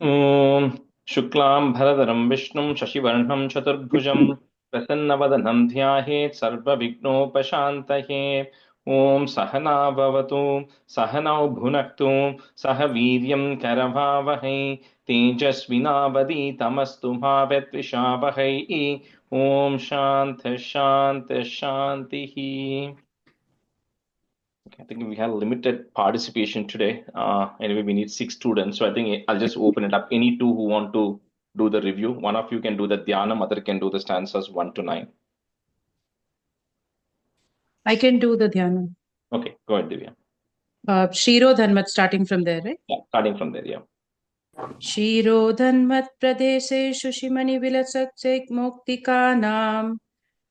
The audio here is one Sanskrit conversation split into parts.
ॐ शुक्लां भरधरं विष्णुं शशिवर्णं चतुर्भुजं प्रसन्नवदनं ध्यायेत् सर्वविघ्नोपशान्तये। ॐ सहना भवतु, सहनौ भुनक्तु, सह वीर्यं करवावहै, तेजस्विनावधीतमस्तु मा विद्विषावहै। ॐ शान्तिः शान्तिः शान्तिः। I think we have limited participation today. Anyway, we need 6 students. So I think I'll just open it up. Any two who want to do the review. One of you can do the dhyanam, other can do the stanzas 1 to 9. I can do the dhyana. Okay, go ahead, Divya. Shiro Dhanmat, starting from there, right? Yeah, starting from there, yeah. Shiro Dhanmat Pradeseshu Shimani Vilasaksekmoktikanam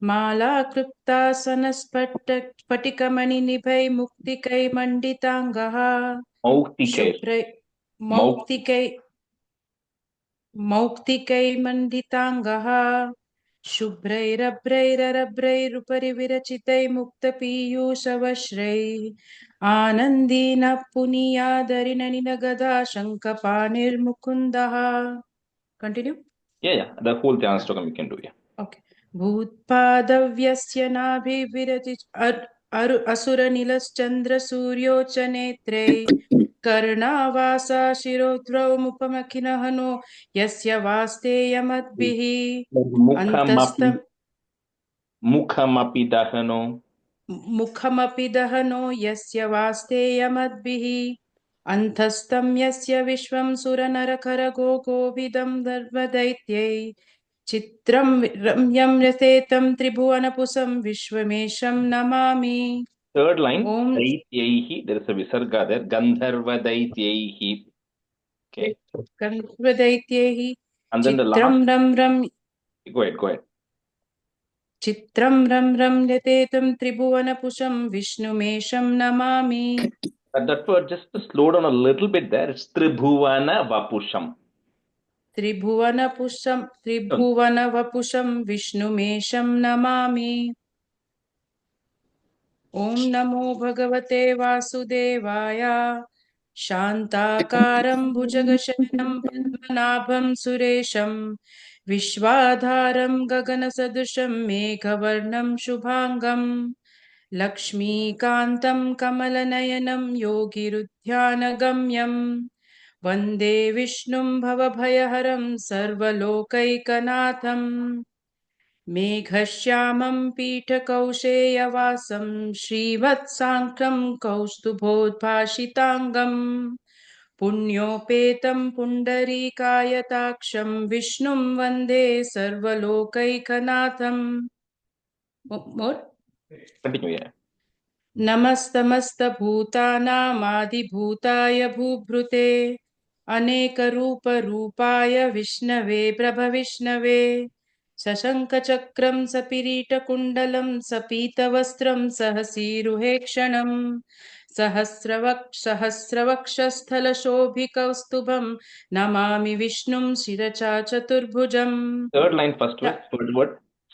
Mala Kriptasanaspatikamani Nibhai Muktikai Manditangaha Mauktikay. Shubhrai Mauk. Moktikai Manditangaha शुभ्रैरभ्रैररभ्रैरुपरि विरचितै मुक्तपीयूषवश्रै आनन्दीनः पुनीयादरिणनिनगदा शङ्खपाणिर्मुकुन्दः. Continue? Yeah. The whole dhyan stokam you can do, yeah. Okay. भूत्पादव्यस्य नाभिविरचि असुरनिलश्चन्द्रसूर्योच्च नेत्रै कर्णावासा शिरोद्रवमुपमखिनः नो यस्य वास्तेयमद्भिः अन्तस्तम् Mukhamapi dahano. मुखमपि दहनो यस्य वास्तेयमद्भिः अन्तस्तं यस्य विश्वं सुरनरखरगोकोभिदं दर्वदैत्यै चित्रं रम्यं रसेतं त्रिभुवनपुसं विश्वमेशं Namami. Third line, Om Daityaihi. There is a visarga there. Gandharva Daityaihi. Okay. गन्धर्वदैत्यैः And then the चित्रं last. रं रं Go ahead. चित्रं रं रं रसेतं त्रिभुवनपुषं विष्णुमेशं Namami. That word, just to slow down a little bit there. It's Tribhuvana Vapusham. त्रिभुवनवपुषं विष्णुमेशं Namami. ॐ नमो भगवते वासुदेवाय शान्ताकारं भुजगशयनं पद्मनाभं सुरेशं विश्वाधारं गगनसदृशं मेघवर्णं शुभाङ्गं लक्ष्मीकान्तं कमलनयनं योगिरुध्यानगम्यं वन्दे विष्णुं भवभयहरं सर्वलोकैकनाथम् मेघश्यामं पीठकौशेयवासं श्रीवत्साङ्कं कौस्तुभोद्भाषिताङ्गं पुण्योपेतं पुण्डरीकायताक्षं विष्णुं वन्दे सर्वलोकैकनाथम्. Continue, yeah. नमस्तमस्तभूतानामादिभूताय भूभृते अनेकरूपरूपाय विष्णवे प्रभविष्णवे सशङ्खचक्रं सपीरीटकुण्डलं सपीतवस्त्रं सहसीरुहेक्षणं सहस्रवक्षस्थलशोभिकौस्तुभं नमामि विष्णुं शिरसा चतुर्भुजम्. Third line, first word.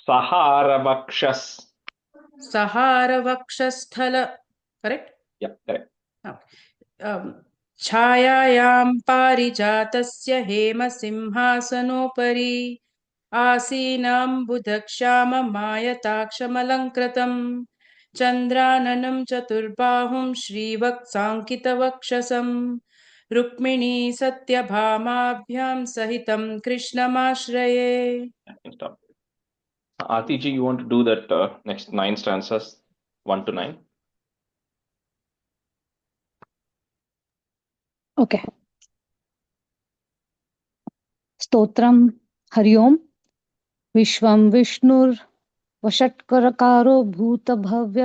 Saharavakshas. सहारवक्षस्थल, correct? Yeah, correct. छायायां पारिजातस्य हेमसिंहासनोपरि आसीनां बुधक्षाममायताक्षमलङ्कृतं चन्द्राननं चतुर्बाहुं श्रीवत्साङ्कितवक्षसं रुक्मिणी सत्यभामाभ्यां सहितं कृष्णमाश्रये. Stop. Atiji, you want to do that next 9 stanzas, 1 to 9? Okay. Stotram Hari ओम. विश्वं विष्णुर वषट्करकारो भूत भव्य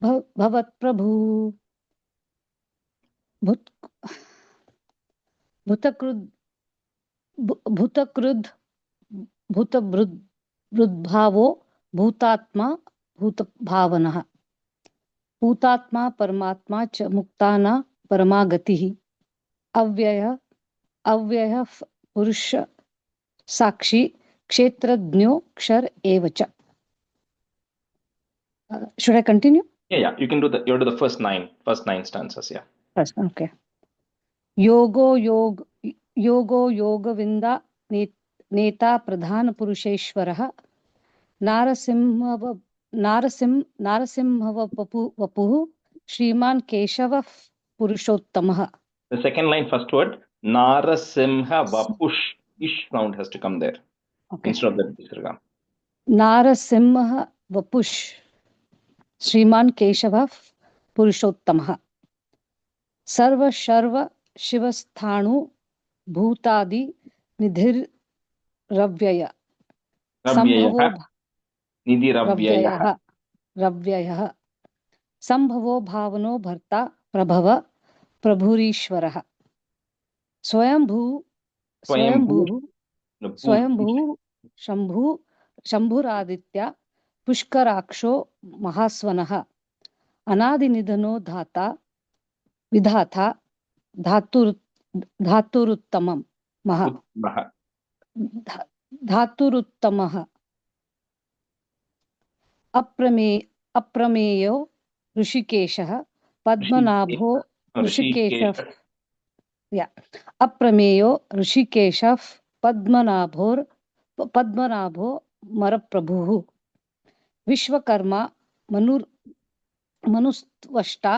भवत्प्रभु भूतकृद भूतभृद्भावो भूतात्मा भूतभावनः भूतात्मा परमात्मा च मुक्ताना परमागतिः अव्ययः पुरुष साक्षी क्षेत्रज्ञो क्षर एव च. Should I continue? Yeah. You can do the the first nine stanzas. Yeah. First, okay. योगो योगविन्दा नेता प्रधानपुरुषेश्वरः नारसिंहवपुः श्रीमान् केशवः पुरुषोत्तमः. The second line, first word, Narasimha Vapush. Ish sound has to come there instead of that Visarga. नारसिंह वपुः श्रीमान् केशवः पुरुषोत्तमः. सर्वशर्व शिवस्थाणु भूतादि निधिर्व्यय संभवो रव्ययः संभवो भावनो भर्ता प्रभव प्रभुरीश्वरः. स्वयंभू शंभुरादित्य पुष्कराक्षो महास्वनः अनादिनिधनो विधाता धातुरुत्तमः अप्रमेयो ऋषिकेशः पद्मनाभो अप्रमेयो ऋषिकेशः पद्मनाभो मरप्रभुः. विश्वकर्मा मनुस्त्वष्टा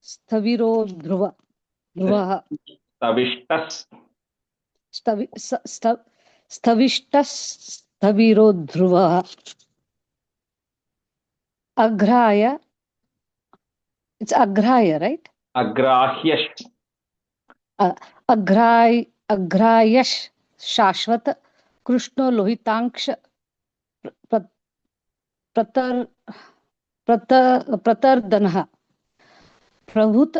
स्थविरो ध्रुवः स्थविरो ध्रुवः. अग्राय, it's अग्राय, right? अग्रायश शाश्वत कृष्णो लोहितांश प्रतर्दनः प्रभूत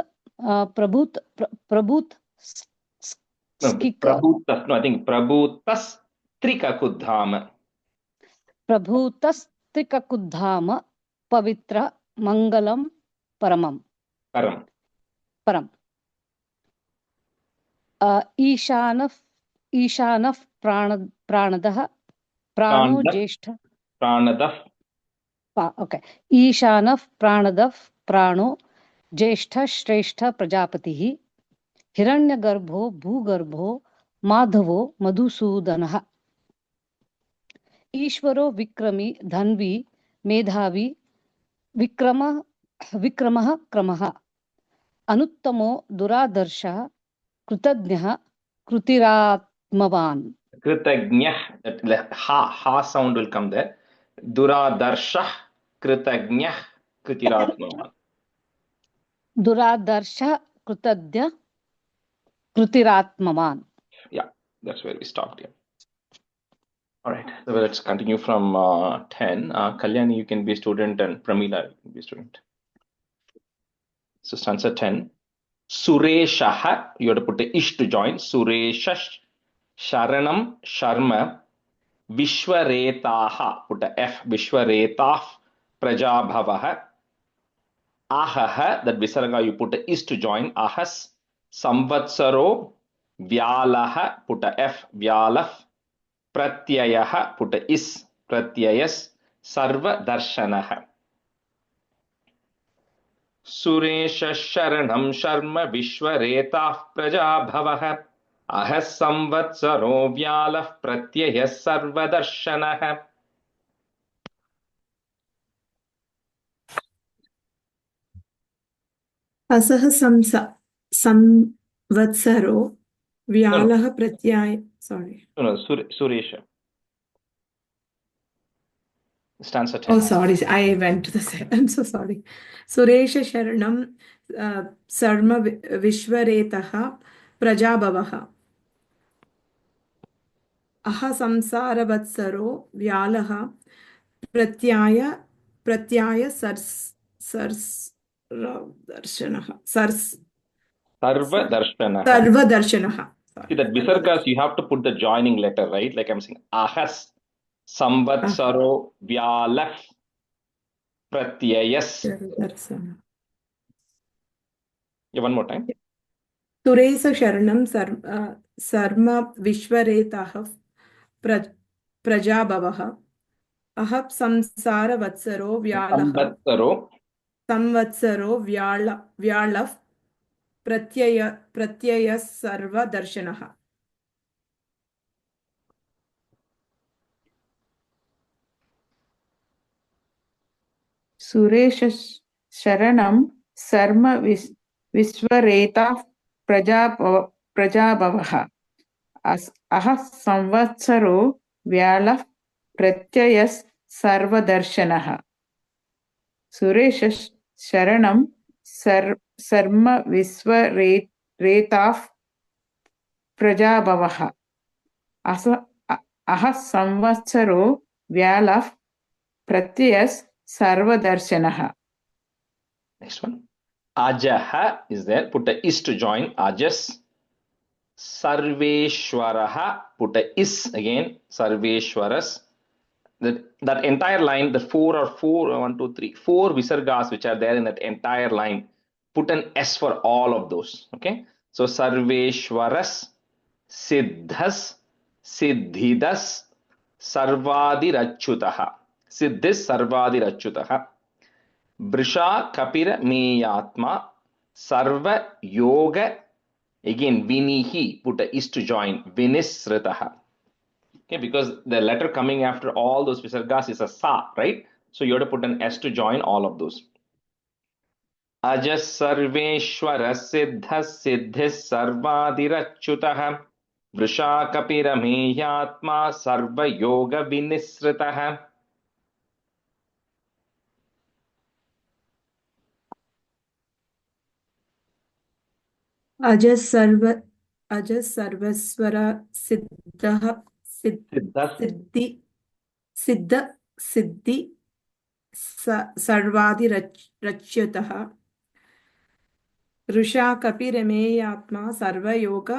प्रभूतस्त्रिककुद्धाम पवित्र मंगलम परम. ईशानः प्राणदः प्राणो ज्येष्ठ ईशानः प्राणदः प्राणो ज्येष्ठ श्रेष्ठ प्रजापतिः. हिरण्यगर्भो भूगर्भो माधवो मधुसूदनः. ईश्वरो विक्रमी धन्वी मेधावी विक्रमः क्रमः. अनुत्तमो दुरादर्शः कृतज्ञः कृतिरात्मवान्. Ha sound will come there. Duradarsha Kritagnya Kritiratmavan. Duradarsha Kritagnya Kritiratmavan. Yeah, that's where we stopped here. All right, so let's continue from 10. Kalyani, you can be a student, and Pramila, you can be a student. So stanza 10. Sureshaha, you have to put the ish to join. Sureshash Sharanam Sharma Vishwaretaha, put a F, Vishwaretah Prajabhavaha. Ahaha, that Visarga you put a is to join. Ahas Samvatsaro Vyalaha, put a F, Vyalaf. Pratyayaha, put a is, Pratyayas Sarva Darshanaha. Suresha Sharanam Sharma Vishwaretah Prajabhavaha. Ahas Samvatsaro Vyalaf Pratyayas Sarva Darshanaha. Asah samvatsaro Vyalaha Pratyay. Sorry. No, Suresha. Stanza 10. Oh, sorry. I went to the second. I'm so sorry. Suresha Sharanam Sarma Vishwaretaha Prajabhavaha. Aha Samsaravatsaro Vyalaha Pratyaya Darshanaha. Sarva Darshanaha. See that Visargas, you have to put the joining letter, right? Like I'm saying, Ahas Samvatsaro Vyalaf Pratyayas. Yeah, one more time. Suresa Sharanam Sarma Vishwaretaha Prajabhavaha. Ahap Samsara Vatsaro Vyalaha. Samvatsaro Vyalaf प्रत्ययः सर्वदर्शनः. सुरेश शरणं सर्म विश्वरेताः प्रजाभवः अहः संवत्सरो व्यालः प्रत्ययः सर्वदर्शनः. सुरेश शरणं सर्म विश्वरेताः प्रजाभवः अहः संवत्सरो व्यालः प्रत्ययः सर्वदर्शनः. Next one. Ajaha is there. Put a is to join. Ajas. Sarveshwaraha. Put a is again. Sarveshwaras. That entire line, the four visargas which are there in that entire line, put an S for all of those. Okay. So Sarveshwaras, Siddhas, Siddhidas, Sarvadirachyutaha. Siddhis Sarvadirachyutaha. Brisha Kapira Meyatma, Sarva Yoga. Again, Vinihi, put a is to join. Vinisritaha. Okay, because the letter coming after all those visargas is a sa, right? So you have to put an S to join all of those. Ajas sarveshwara siddhas siddhis sarvadirachyutah vrishakapira meyatma sarva yoga vinisritah. अजः सर्वस्वर सिद्धः Siddhas सिद्धि सर्वादिरच्युतः Rusha कपिरमेयात्मा सर्वयोग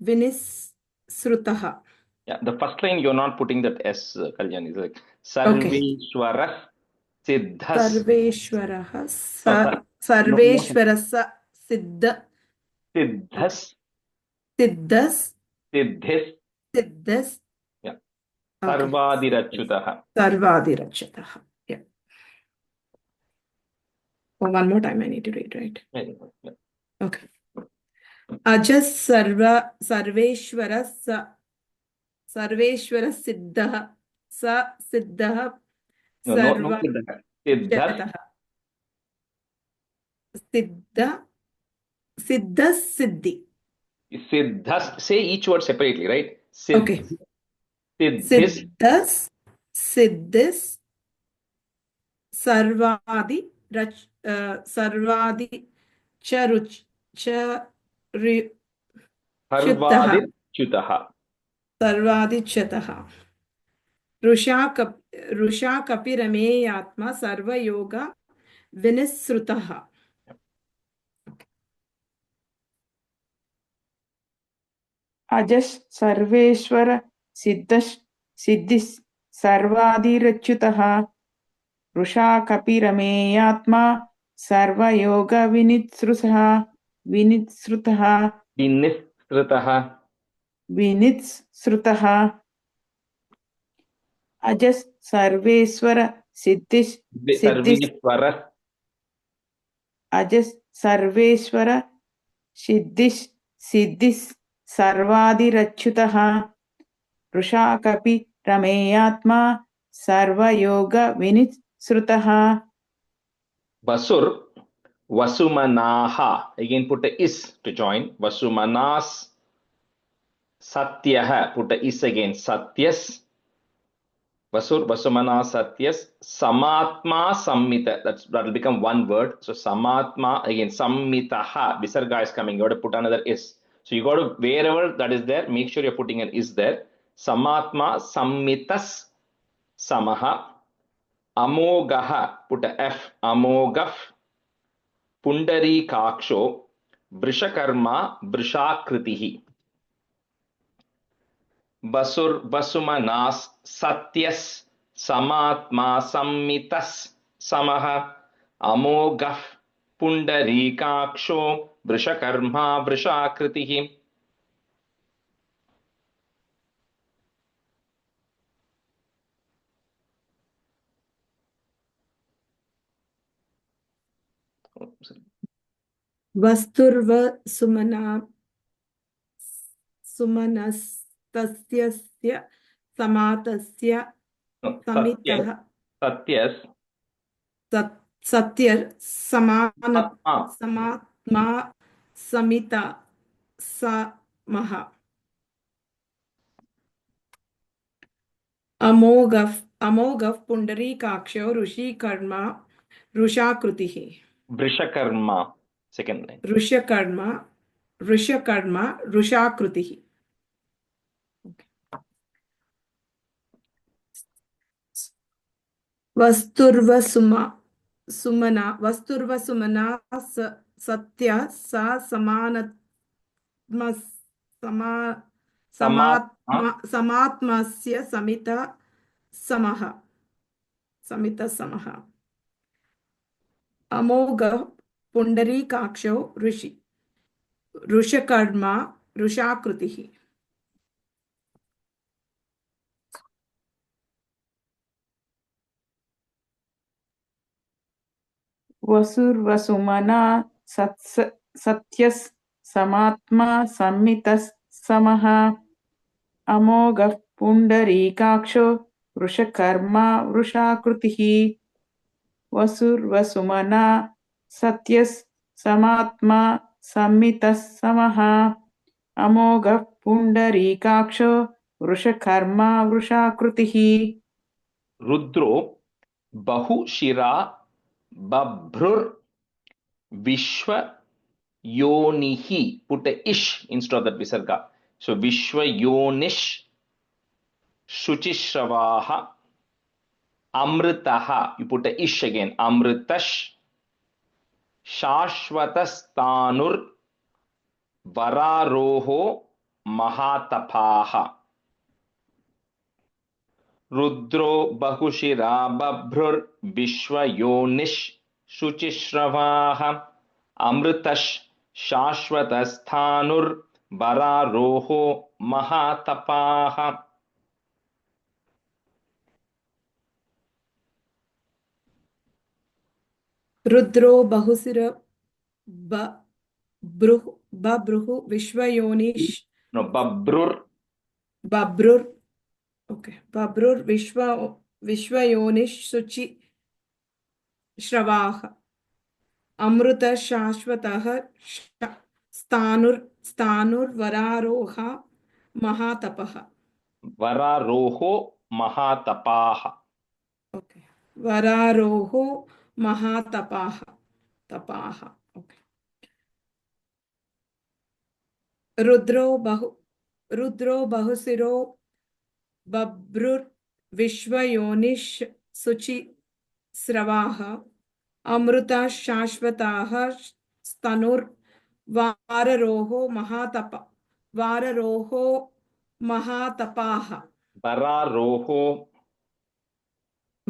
विनिसृतः. Yeah, the first line you're not putting that S, Kalyani. It's like Okay. Sarveshwara Siddhas. सर्वेश्वरः No, सर्वेश्वरः सिद्धस् Siddhas सिद्धस् Siddhis. सिद्धस् Yeah. Okay. Sarvadirachyutah. सर्वादिरच्युतः. Yeah. Oh, one more time I need to read, right? Yeah. Okay. अजः Sarveshwar सिद्धः स सिद्धः No, Siddhas. सर्वजतः सिद्धः सिद्धि. Siddhas. Say each word separately, right? Okay. Siddhis. सिद्धिस् सर्वादि सर्वादिच्युतः Rusha कपिरमेयात्मा सर्वयोग विनिसृतः. अजः Sarveshwar सिद्धिः सर्वादिरच्युतः रुषा कपिरमेयात्मा सर्वयोग विनिसृतः अजः सर्वेश्वर सिद्धिः अजः सर्वेश्वर सिद्धिः सर्वादिरच्युतः Rusha कपिरमेयात्मा सर्वयोग विनिसृतः. Basur, Vasumanaha. Again, put a is to join. Vasumanas. Satyaha. Put a is again. Satyas. Vasur, Vasumana, Satyas. Samatma, Sammita. That will become one word. So Samatma, again, Sammitaha. Visarga is coming. You have to put another is. So you got to, wherever that is there, make sure you're putting an is there. Samatma, Sammitas, Samaha. Amogaha, put a F, Amogaf, Pundari Kaksho, Brishakarma, Brishakritihi. Basur, Basumanas, Satyas, Samatma, Sammitas, Samaha, Amogaf, Pundari Kaksho, Brishakarma, Brishakritihi. वस्तुर्व सुमनस्तस्य समातस्य No, समितः Satyas. सत्यर् समान Ah, समात्मा समिता समः अमोघः पुण्डरीकाक्षो ऋषिकर्मा वृषाकृतिः Vrishakarma. Second line. ऋषकर्मा वृषाकृतिः सुमना सत्य सा समात्मस्य समितः अमोघः पुण्डरीकाक्षो ऋषकर्मा वृषाकृतिः वसुर्वसुमना सत्यः समात्मा सम्मितः समः अमोघः पुण्डरीकाक्षो वृषकर्मा वृषाकृतिः वसुर्वसुमना सत्यः समात्मा सम्मितः समः अमोघः पुण्डरीकाक्षो वृषकर्मा वृषाकृतिः Rudro Bahushira Babhrur Vishwa Yonihi. Put a ish instead of that visarga. So Vishwa Yonish Shuchishravaha Amritaha. You put a ish again. Amritash Shashvatastanur Vararoho Mahatapaha. Rudro Bahushira Babhrur Vishwa Yonish Shuchishravaha Amritash Shashvatasthanur Vararoho Mahatapaha. रुद्रो बहुसिर बभ्रुः विश्वयोनिः No, Babhrur. बभ्रुर् विश्वयोनिः शुचि श्रवाः अमृत शाश्वतः स्थाणुर्वरारोह महातपः Vararoho Mahatapaha. वरारोहो महातपाः रुद्रो बहुसिरो बभ्रुर् विश्वयोनिः शुचि स्रवाः अमृत शाश्वताः स्तनुर्वाररोहो महातपाः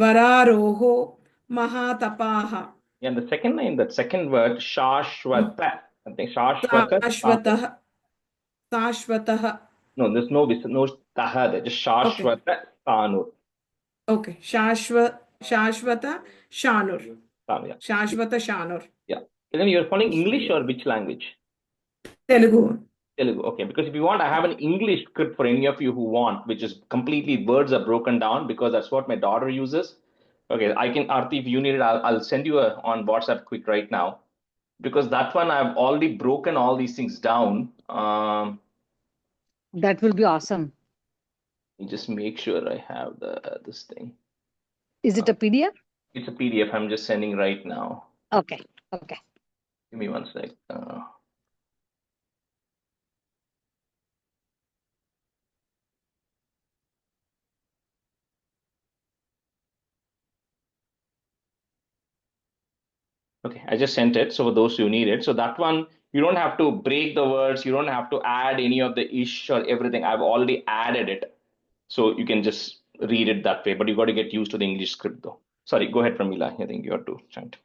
वरारोहो महातपाः. And the second line, that second word, Shashvata. I think Shashvata. शाश्वतः. No, there's no taha there, just Shashvata Tanur. Okay, Shashvata Shanur. Yeah. Shashvata Shanur. Yeah. And then you're following English or which language? Telugu. Telugu. Okay. Because if you want, I have an English script for any of you who want, which is completely words are broken down because that's what my daughter uses. Okay, I can, Aarti, if you need it, I'll send you on WhatsApp quick right now. Because that one I've already broken all these things down. That will be awesome. Just make sure I have this thing. Is it a PDF? It's a PDF. I'm just sending right now. Okay. Give me one sec. Okay, I just sent it. So for those who need it, so that one, you don't have to break the words. You don't have to add any of the ish or everything. I've already added it. So you can just read it that way, but you got to get used to the English script though. Sorry, go ahead, Pramila. I think you have to chant.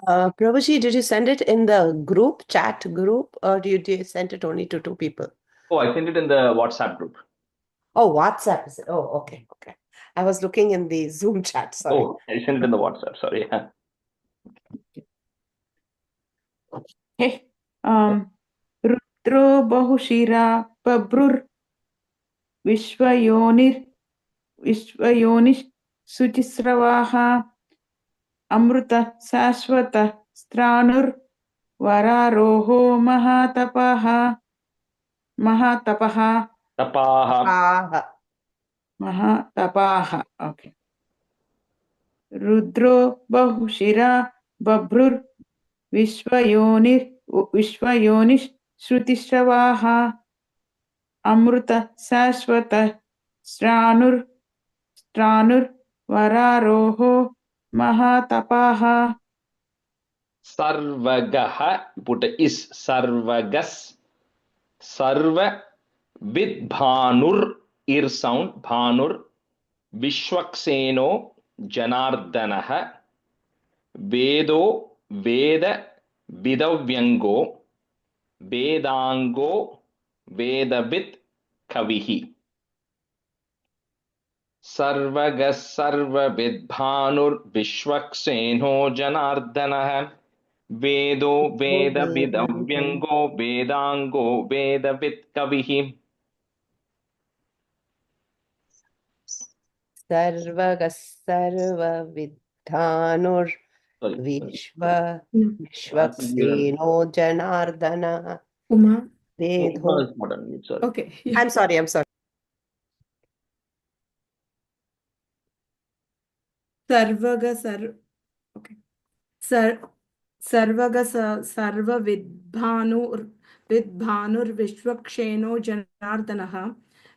Prabhuji, did you send it in the chat group, or did you send it only to 2 people? Oh, I sent it in the WhatsApp group. Oh, WhatsApp is it? Oh, okay. I was looking in the Zoom chat. Sorry. Oh, I sent it in the WhatsApp. Sorry. हे रुद्रो बहुशिरा बभ्रुर् विश्वयोनिः शुचिस्रवाः अमृत शाश्वत स्त्राणुर्वरारोहो महातपः Tapaha. Ah, ओके रुद्रो बहुशिरा बभ्रुर् विश्वयोनिः श्रुतिश्रवाः अमृत शाश्वत स्त्राणुर्वरारोहो महातपः Sarvagaha, put a is, Sarvagas, Sarva with Bhanur, ear sound, Bhanur, Vishwakseno, Janardanaha, Vedo, Veda, Vidavyango, Vedango, Vedavit, Kavihi. सर्वगः सर्वविद्भानुर् विश्वक्सेनो जनार्दनः वेदो वेदविदव्यङ्गो वेदाङ्गो वेदवित् कविः Sarvavidhanur Sorry. Vishwakseno Janardana Uma. Vedho. It's not unmute, sorry. Okay. Yeah. I'm sorry. Sarvaga okay. Sarvaga Vidbhanur Vishwaksheno Janardanaha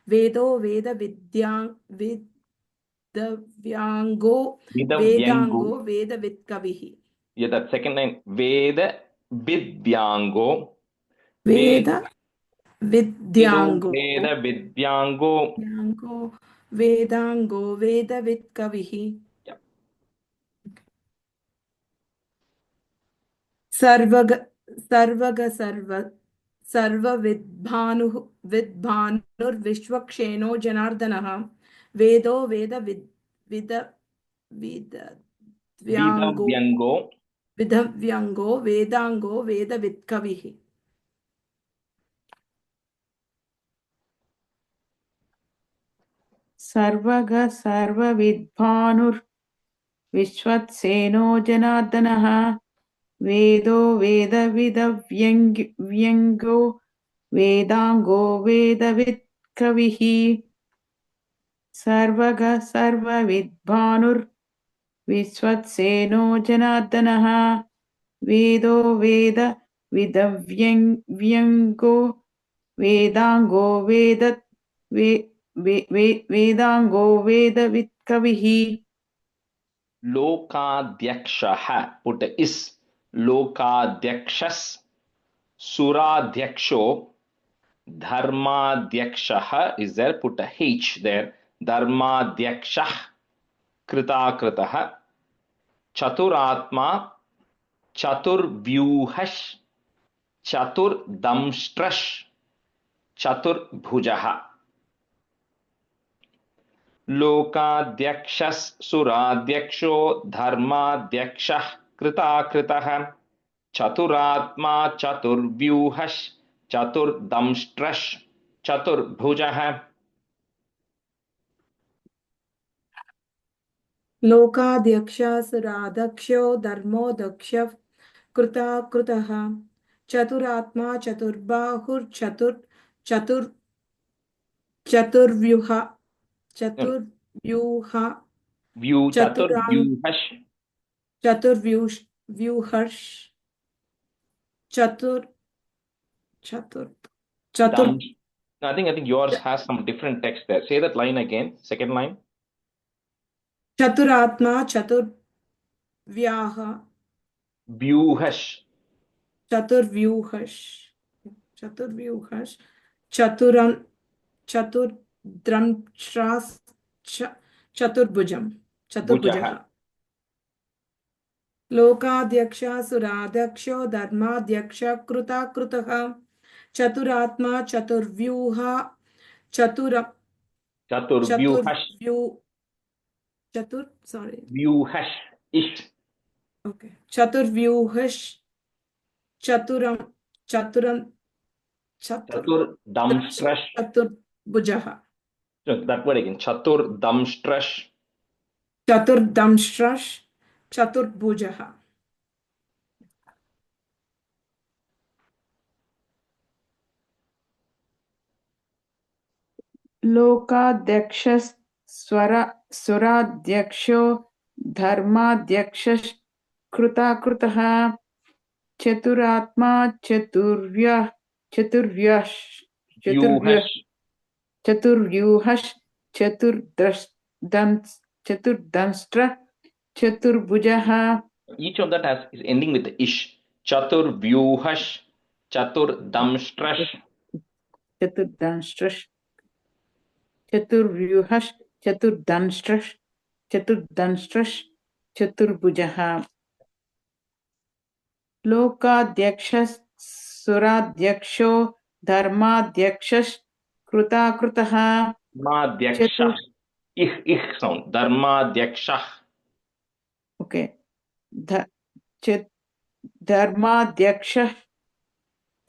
Vedo Veda Vidavyango Vidavyango. Vedango Veda Vidkavihi. Yeah, that second line. Veda Vidyango. Veda Vidyango. Veda Vidyango. Vedango Veda Vidkavihi. Yeah. Sarva Vidbhanur Vishwaksheno Janardanaha Vedo Veda Vidavyango. Vidavyango Vedango Veda Vidkavihi. सर्वग सर्वविद्भानुर् विश्वक्सेनो जनार्दनः वेदो वेदविदव्यङ्गो वेदाङ्गो वेदवित् कविः सर्वग सर्वविद्भानुर् विश्वक्सेनो जनार्दनः वेदो वेदविदव्यङ्गो वेदाङ्गो वेदाङ्गो वेदवित् कविः Lokadyakshaha, put a is. Lokadyakshas, Suradyaksho, Dharmadyakshaha is there, put a H there. Dharmadyakshah, Kritakritaha, Chaturatma, Chaturvyuhash, Chaturdamstrash, Chaturbhujaha. लोकाध्यक्षः सुराध्यक्षो धर्माध्यक्षः कृताकृतः चतुरात्मा चतुर्व्यूहः चतुर्दंष्ट्रः चतुर्भुजः लोकाध्यक्षः सुराध्यक्षो धर्मोदक्षः कृताकृतः चतुरात्मा चतुर्व्यूहः I think yours has some different text there. Say that line again. Second line. Chaturatma Chaturvyaha. Vyuhash. Chaturvyuhash. Chaturdramshras Chaturbhujam. Chaturbhujaha. Lokadyaksha Suradaksho Dharmadyaksha Krutakrutaha Chaturatma Chaturvyuha Vyuhash. Ish. Okay. Chaturvyuhash चतुरं चतुरं चतुर Chatur damstrash. चतुर्भुजः No, that word again. Chatur damstrash. चतुर्दंष्ट्रः चतुर्भुजः सुराध्यक्षो धर्माध्यक्षकृताकृतः चतुरात्मा चतुर्व्यूहश् Vyuhash. चतुर्व्यूहश् चतुर्दंष्ट्र चतुर्भुजः Each of that is ending with ish. Chatur vyuhash. Chatur damstrash. चतुर्दंष्ट्र चतुर्व्यूहश् चतुर्दंष्ट्र चतुर्भुजः लोकाध्यक्षः धर्माध्यक्षकृताकृतः Dharmadhyakshah. Ich sound. Dharmadhyakshah. Okay धर्माध्यक्षः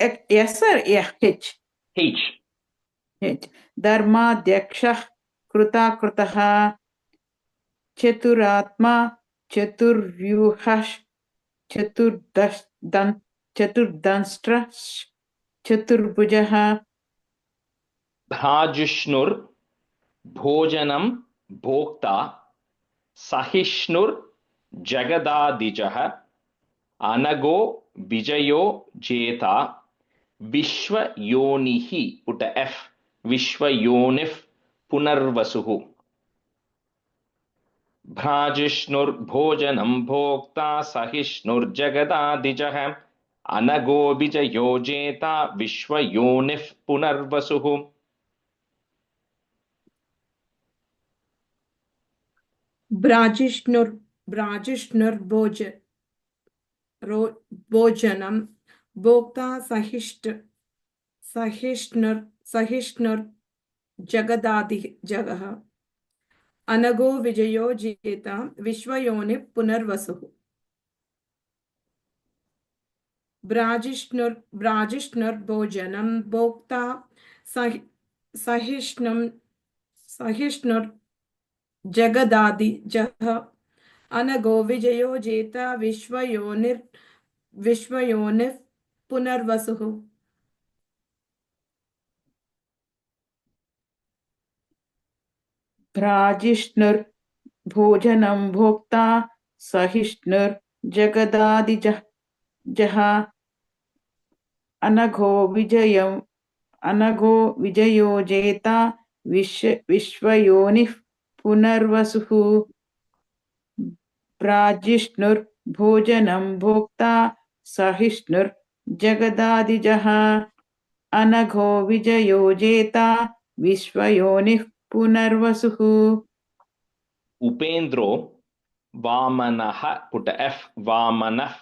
एस् आर् एच् H. धर्माध्यक्षः कृताकृतः चतुरात्मा चतुर्व्यूहश् चतुर्दंष्ट्र चतुर्भुजः Bhajishnur. Bhojanam. Bhokta. Sahishnur. Jagadadijah. Anago. Vijayo. Jeta. Vishwa Yonihi. Put a F. Vishwa Yonif. Punarvasuhu. Bhajishnur bhojanam bhokta sahishnur jagadadijah anago vijayo jeta vishwa yonif punarvasuhu. भोजनं भोक्ता सहिष्णुर् जगदादिजः अनगो विजयो जेता विश्वयोनिः पुनर्वसुः भोजनं भोक्ता सहिष्णुर् जगदादिजः अनगो विजयो जेता विश्वयोनिः पुनर्वसुः भ्राजिष्णुर् भोजनं भोक्ता सहिष्णुर् जगदादिजः अनघो विजयो जेता विश्वयोनिः पुनर्वसुः भ्राजिष्णुर् भोजनं भोक्ता सहिष्णुर् जगदादिजः अनघो विजयो जेता विश्वयोनिः पुनर्वसुः Upendro Vamanaha. Put a F. Vamanah.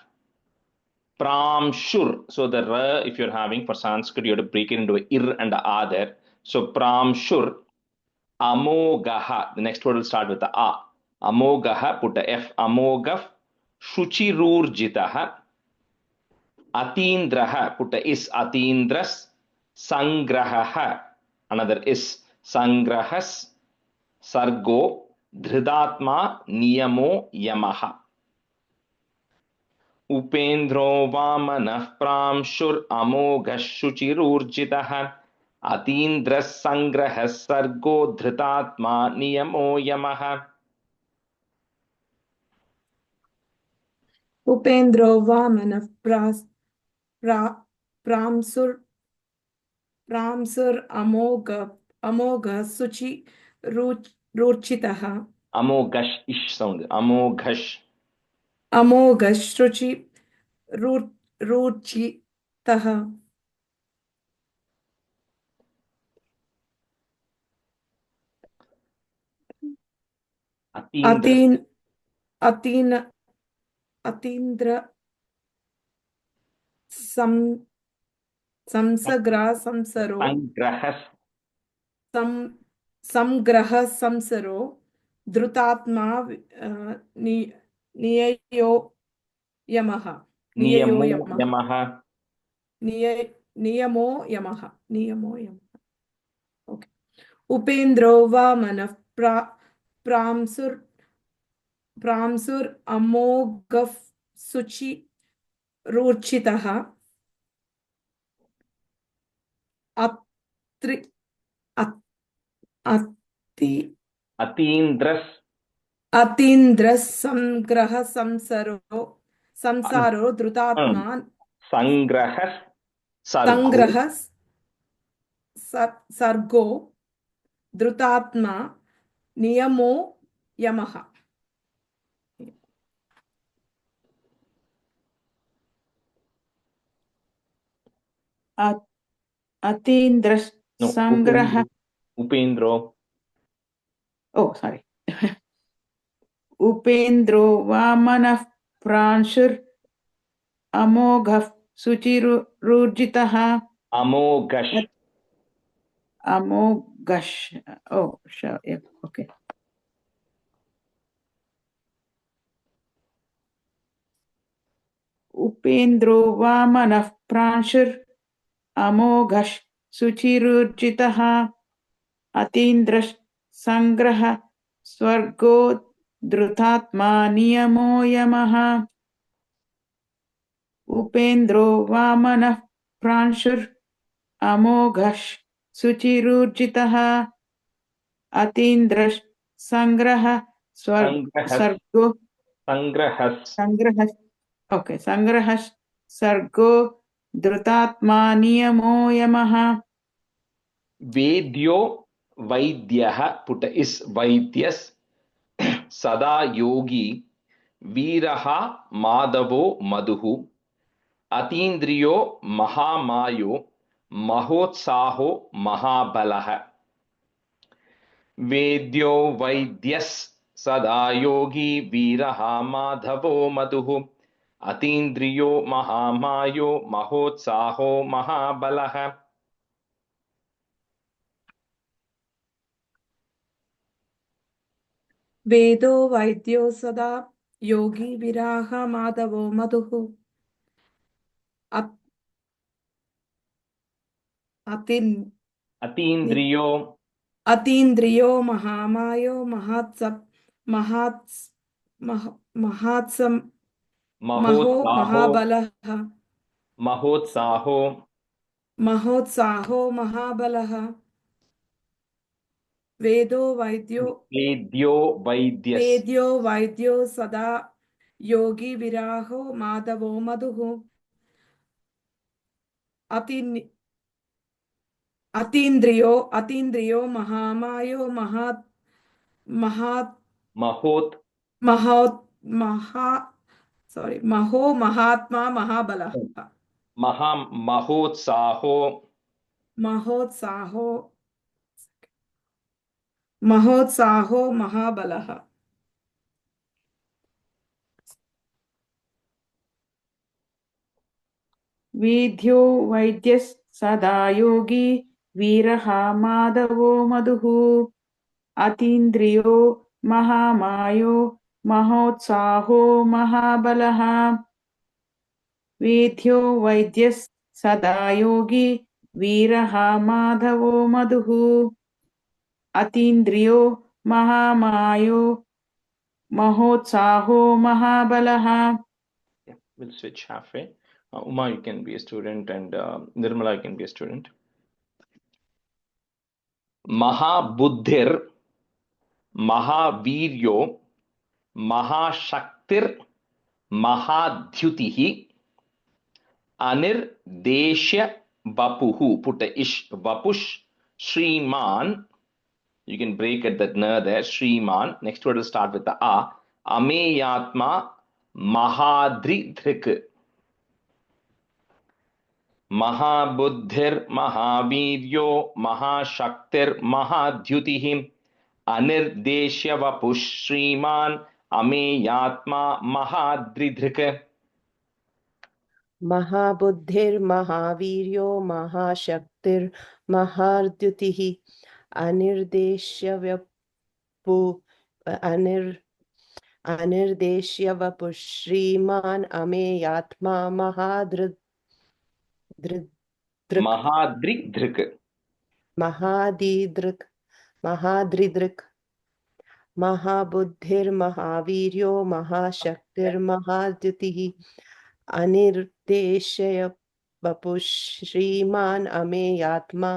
Pramshur. So the ra, if you're having for Sanskrit, you have to break it into a ir and a a there. So Pramshur Amogaha. The next word will start with the a. Amogaha. Put a F. Amogaf. Shuchirurjitaha. Atindraha. Put a is. Atindras. Sangrahaha. Another is. Sangrahas. Sargo. Dhridatma. Niyamo. Yamaha. Upendro Vamanah Pramshur Amoghah Shuchirurjitah Atindras Sangrahas Sargo Dhritatma Niyamo Yamaha. Upendro Vamanah Pramsur Amogha Suchi Ruchitaha Amoghash ish sound. Amoghash. Amogha Shruchi Ruchitaha Atindras. Atindra Samsagra Samsaro Sangrahas. Samgraha Samsaro Dhrutatma Niyayo Yamaha. नियमो यमः यमः नियमो यमः ओके उपेन्द्रो वामनः प्रांसुर अमोघः शुचिरूर्चितः अत्रि अत्- अति अतीन्द्रः संग्रह संसारो धृतात्मा संग्रहः संग्रह सर्गो धृतात्मा नियमो यमः अतीन्द्रः संग्रह उपेन्द्रो oh sorry उपेन्द्रो वामनः प्रांशुर् अमोघः शुचिरूर्जितः अमोघः अमोघः oh sure yeah okay उपेन्द्रो वामनः प्रांशुर् अमोघः शुचिरूर्जितः अतीन्द्रः संग्रह स्वर्गो धृतात्मा नियमो यमः उपेन्द्रो वामनः प्रांशुर् अमोघः शुचिरूर्जितः अतीन्द्रः संग्रह सर्गो संग्रह सर्गो धृतात्मा नियमो यमः वेद्यो वैद्यः पुट इस् वैद्यस् सदा योगी वीरः माधवो मधुः अतीन्द्रियो महामायो महोत्साहो महाबलः वेद्यो वैद्यस् सदा योगी वीरः माधवो मधुः अतीन्द्रियो महामायो महोत्साहो महाबलः वेदो वैद्यो सदा योगी विराह माधवो मधुः अतीन्द्रियो महामायो महो महाबलः महोत्साहो महाबलः वेदो वैद्यो सदा योगी विराहो माधवो मधुः अतीन्द्रियो महामायो महो महात्मा महाबलः महोत्साहो महाबलः वेद्यो वैद्यः सदा योगी वीरः माधवो मधुः अतीन्द्रियो महामायो महोत्साहो महाबलः वेद्यो वैद्यः सदा योगी वीरः माधवो मधुः अतीन्द्रियो महामायो महोत्साहो महाबलः. We'll switch halfway. Uma, you can be a student, and Nirmala, you can be a student. Mahabuddhir, Mahaviryo, Mahashaktir, Mahadhyutihi, Anirdeshya Vapuhu, put a ish, Vapush, Shriman. You can break at that na there, Shriman. Next word will start with the A. Ameyatma Mahadridhrik. महाबुद्धिर महावीर्यो महाशक्तिर महाद्युतिः अनिर्देश्य वपुः श्रीमान् अमेयात्मा महाद्रिधृक् महाबुद्धिर्महावीर्यो महाशक्तिर्महाद्युतिः अनिर्देश्य अनिर्देश्य वपुः श्रीमान् अमेयात्मा महादृ दृक् महाद्रिदृक् महादीदृक् महाद्रिदृक् महाबुद्धिर्महावीर्यो महाशक्तिर्महाद्युतिः अनिर्देश्य वपुः श्रीमान् अमेयात्मा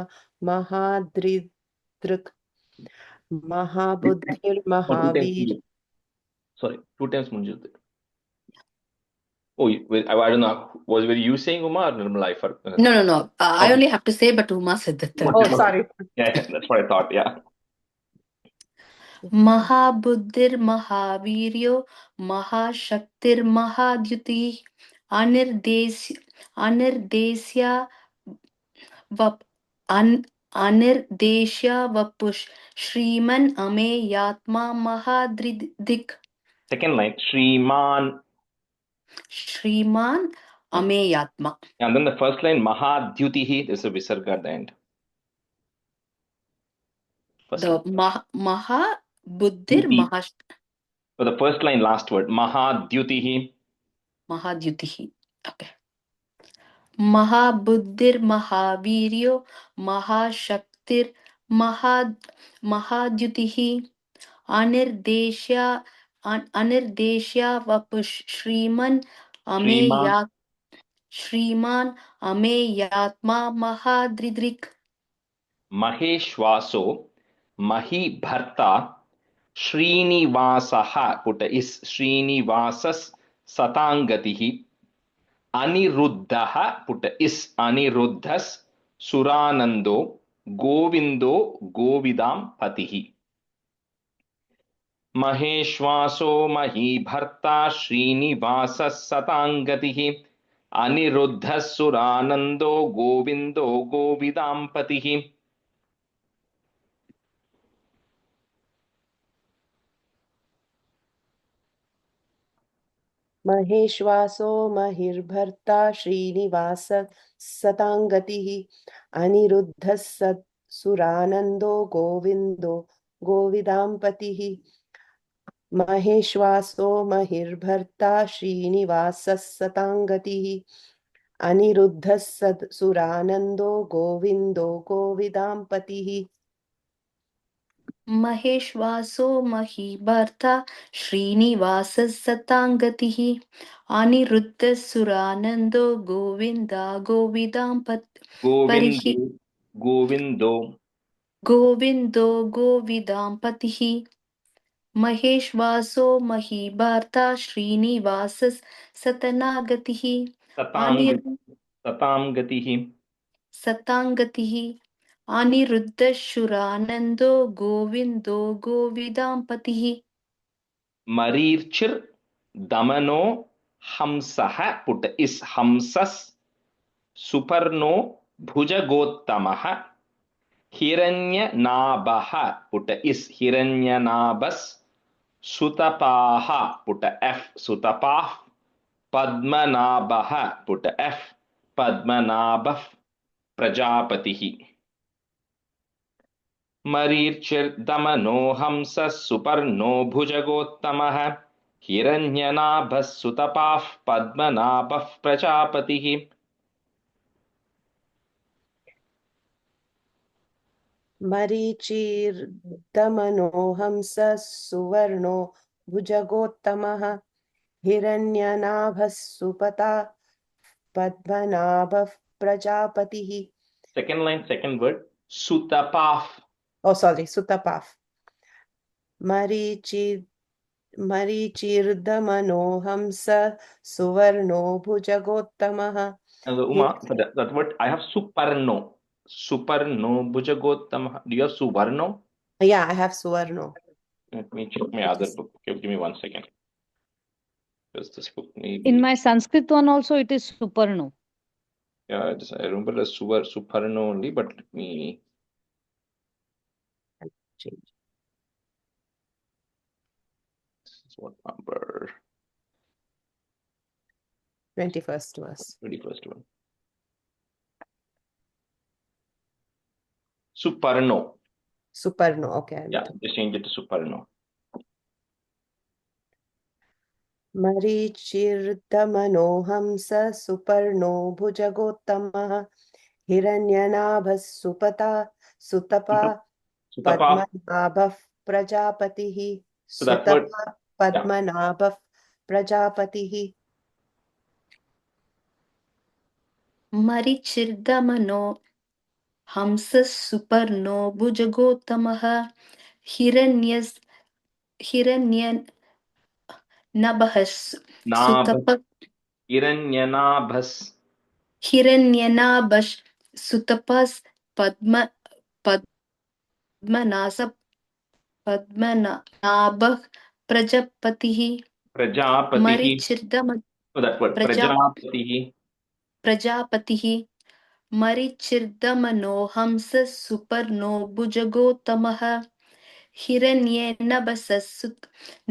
महाद्रिदृक् महाबुद्धिर्महावीर्यो Sorry, 2 times Munjit. Oh, I don't know. Were you saying Uma or Nirmala? I forgot. No. I Okay. only have to say, but Uma said the third. Oh, sorry. Yeah, that's what I thought. Yeah. महाबुद्धिर्महावीर्यो महाशक्तिर्महाद्युतिः अनिर्देश्य वपुः श्रीमन् अमेयात्मा महाद्रिदिक् Second line, Shriman. श्रीमान् अमेयात्मा. And then the first line, Mahadyutihi, there's a visarga at the end. First The line. Mahabuddhir Duti. So the first line, last word, Mahadyutihi. Mahadyutihi. Okay. महाबुद्धिर महावीर्यो महाशक्तिर महाद्युतिः अनिर्देश्य वपुः श्रीमान् अमेयात्मा महाद्रिदृक् Maheshwaso, Mahi Bharta, Srinivasaha, put is Srinivasas Satangatihi, Aniruddhaha, put is Aniruddhas, Suranando, Govindo, Govidam Patihi. Maheshwaso, Mahi Bharta, Srinivasas Satangatihi, Aniruddhas, Suranando, Govindo, Govidam Patihi. महेश्वासो महिर्भर्ता Srinivas सतांगतिः अनिरुद्धः सुरानन्दो गोविन्दो गोविदाम्पतिः महेश्वासो महिर्भर्ता श्रीनिवासः सतांगतिः अनिरुद्धः सुरानन्दो गोविन्दो गोविदाम्पतिः महेश्वासो महीभर्ता श्रीनिवासः सतांगतिः अनिरुद्धः सुरानन्दो गोविन्दा गोविन्दो गोविदाम्पतिः महेश्वासो महीभर्ता श्रीनिवासः सतांगतिः सतांगतिः अनिरुद्धः सुरानन्दो गोविन्दो गोविदाम्पतिः Marirchir Damano Hamsaha, put is Hamsas Suparno Bhujagottamaha Hiranya Nabaha, put is Hiranya Nabas Sutapaha, put F Sutapah Padmanabaha, put F Padmanabh Prajapatihi. Marirchir Damano Hamsas Suparno Bhujagottamaha Hiranyanabhas Sutapah Padmanabh Prajapatihi. मरीचिर्दमनो हंसः सुवर्णो भुजगोत्तमः हिरण्यनाभः सुपता पद्मनाभः प्रजापतिः. Second line, second word, Sutapah. Oh, sorry, Sutapah. मरीचिर्दमनो हंसः सुवर्णो भुजगोत्तमः. And Uma, that word, I have Suparno. Suparno Bhujagottamaha. Do you have Suvarno? Yeah, I have Suvarno. Let me check my other book. Okay, give me 1 second. Because this book maybe. In my Sanskrit one also it is Suparno. Yeah, I remember the Suparno only, but let me Change. This is what number? 21st verse. 21st one. Suparno. Suparno, okay. Yeah, just change it to Suparno. मरीचिर्दमनोहंस Suparno भुजगोत्तमः हिरण्यनाभः Sutapa Sutapa. पद्मनाभः प्रजापतिः So that word, Sutapa yeah. पद्मनाभः प्रजापतिः मरिचिर्दमनो हंसः सुपर्णो भुजगोत्तमः हिरण्यस् हिरण्यनभः सुतप Iranyanabhas. हिरण्यनाभः सुतपस् पद्मनाभः प्रजापतिः Prajapatihi. मरिचिर्दम So that word, प्रजा Prajapatihi. प्रजापतिः मरिचिर्दमनो हंसः सुपर्णो भुजगोत्तमः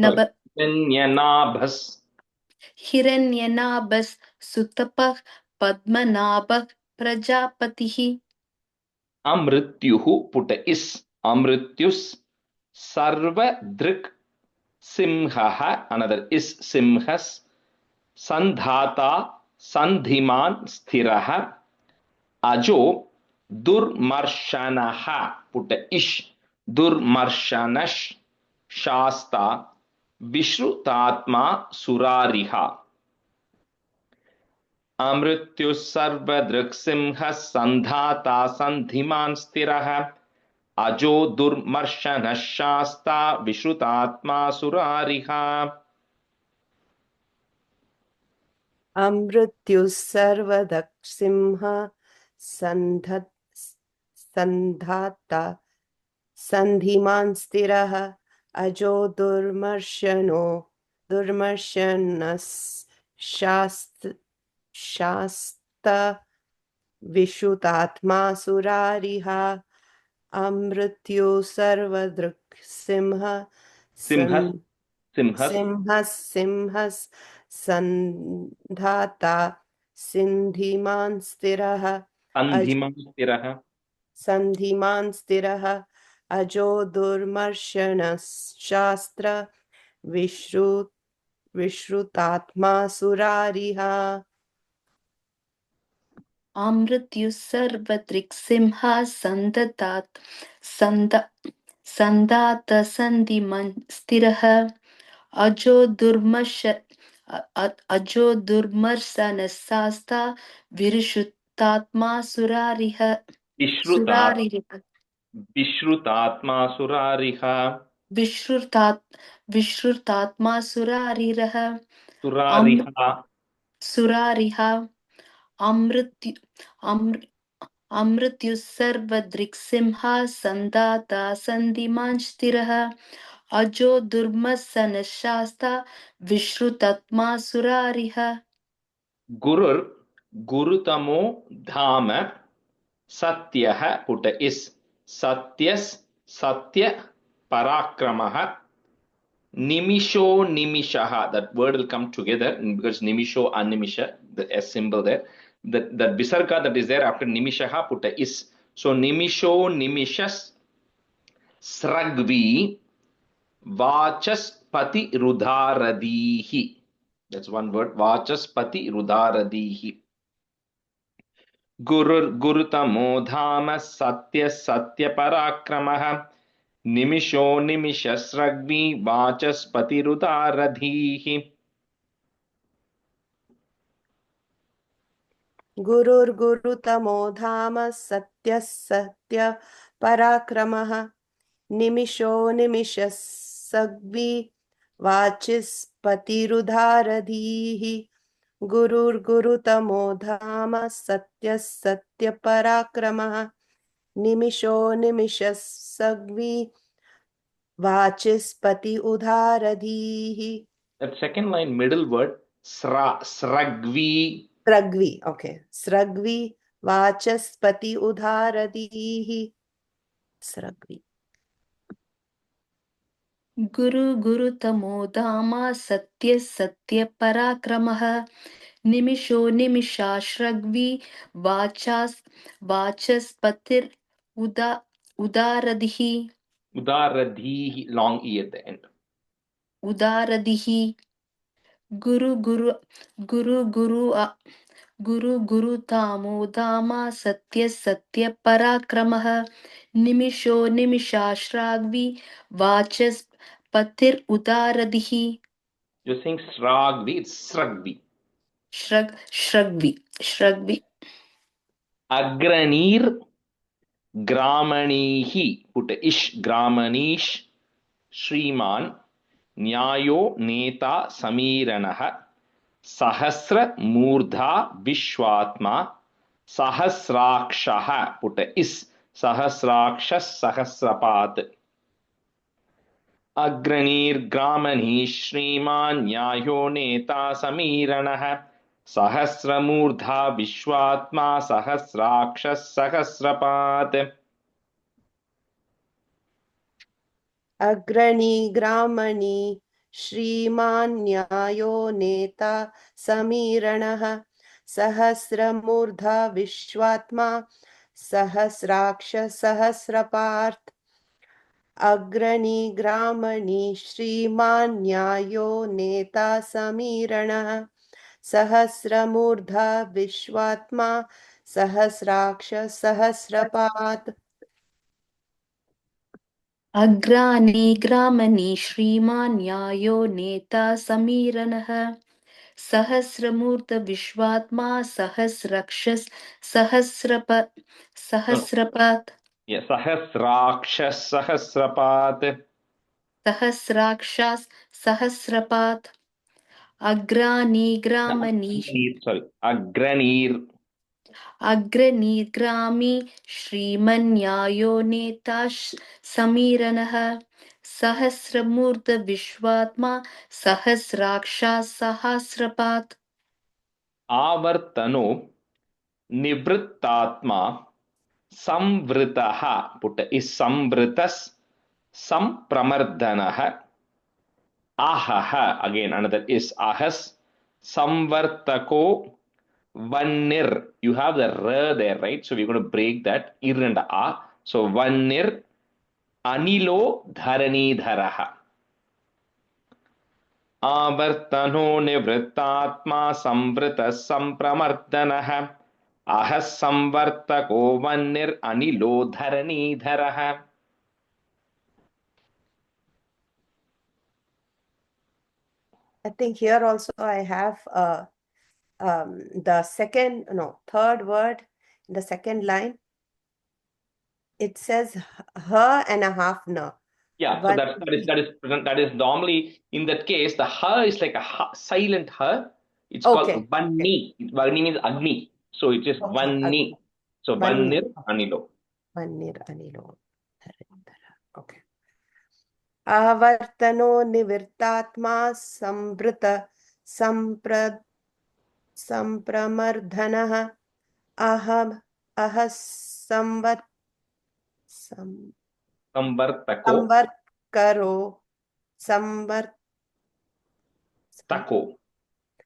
नभ Iranyanabhas. हिरण्यनाभः सुतपः पद्मनाभः प्रजापतिः Amrityuhu put is. Amrityus. Sarvadrik Simhaha. Another is Simhas. Sandhata. Sandhiman Sthiraha. Ajo Durmarshanaha put ish Durmarshanash Shasta Vishrutatma Surariha Amrityus Sarvadriksimha Sandhata Sandhiman Stiraha Ajo Durmarshanash Shasta Vishrutatma Surariha. अमृत्युः सर्वदक्षिंह सन्धाता सन्धिमान् स्थिरः अजो शास्त विशुतात्मा सुरारिः अमृत्यु सर्वदृक्सिंह सिंहस् सन्धाता सन्धिमान् स्थिरः अजो दुर्मर्शनशास्त्र विश्रुतात्मा सुरारिः अमृत्युः सर्वदृक्सिंहा सन्धात सन्धिमन् स्थिरः अजो दुर्मर्शनशास्ता विरुषुतात्मा सुरारिः Vishrutatma Surariha. विश्रुतात्मा सुरारिरः सुरारिः अमृत्युः सर्वदृक्सिंहा सन्धाता सन्धिमान् स्थिरः अजो दुर्मर्शनशास्ता विश्रुतात्मा सुरारिः Gurur Gurutamo Dhama Satyah put is Satyas Satya Parakramaha Nimisho Nimishaha. That word will come together because Nimisho Animisha, the S symbol there. That Visarga that is there after Nimishaha put is. So Nimisho Nimishas Sragvi Vachaspati Rudharadihi. That's one word. Vachaspati Rudharadihi. Gurur Gurutamo Dhama Satya Satya Parakramaha Nimisho Nimishasragvi Vachaspati Rudharadhihi. गुरुर्गुरुतमो धाम सत्यः सत्य पराक्रमः निमिषो निमिषः सग्वि वाचिस्पतिरुधारधीः गुरुर्गुरुतमो धाम सत्यः सत्य पराक्रमः निमिषो निमिषः सग्वि वाचिस्पति उधारधीः. That second line, middle word, Sragvi. स्रग्वी, okay. स्रग्वी वाचस्पति उधारधीः. स्रग्वी. गुरुतमो धामा सत्य सत्य पराक्रमः निमिषो निमिषाश्रग्वी वाचस्पतिर् उदारधिः Udaradhihi, long E at the end. उदारधिः Guru Guru Guru Guru Guru Guru Tamo Dama Satya Satya Parakramah Nimisho Nimishashragvi Vachas Patir Udaradihi. You're saying Sragvi, it's Sragvi. Shragvi. Agranir Gramanihi, put a ish, Gramanish, Shriman, Nyayo Neta Samiranaha, Sahasra Murdha Vishwatma, Sahasrakshaha, put a is, Sahasrakshas Sahasrapat. Agranir Gramani Shriman Nyayo Neta Samiranah Sahasramurdha Vishwatma Sahasrakshas Sahasrapat. Agrani Gramani Shriman Nyayo Neta Samiranah Sahasramurdha Vishwatma Sahasraksha Sahasraparth Agrani Gramani Shriman Nyayo Neta Samiranah Sahasramurdha Vishwatma Sahasraksha Sahasrapat Agrani Gramani Shriman Nyayo Neta Samiranah Sahasramurta Vishwatma Sahasrakshas Sahasrapat Yes, Sahasrakshas Sahasrapat. Sahasrakshas Sahasrapat Agrani Gramani Sorry, Agranir. Agrani Grami Shrimanyayo Neta Samiranah Sahasramurta Vishwatma Sahasraksha Sahasrapat Avartano Nivrittatma Samvritaha, put is Samvritas Sampramardanaha Ahaha, again another is Ahas Samvartako Vannir. You have the R there, right? So we're going to break that Ir and A. So Vannir Anilo Dharanidharaha. Avartano Nivrittatma Samvritas Sampramardanaha Ahas Samvartako Vannir Anilo Dharanidharaha. I think here also I have the third word, the second line. It says her and a half na. Yeah, so that is normally in that case the ha is like a silent ha. It's Okay, called Vanni. Vanni means Agni. So it is Okay, Vanni. So Vanni. Vannir Anilo. Vannir Anilo. Okay. Avartano Nivirtatma Samvrita Sampramardhanaha Ahas Samvartako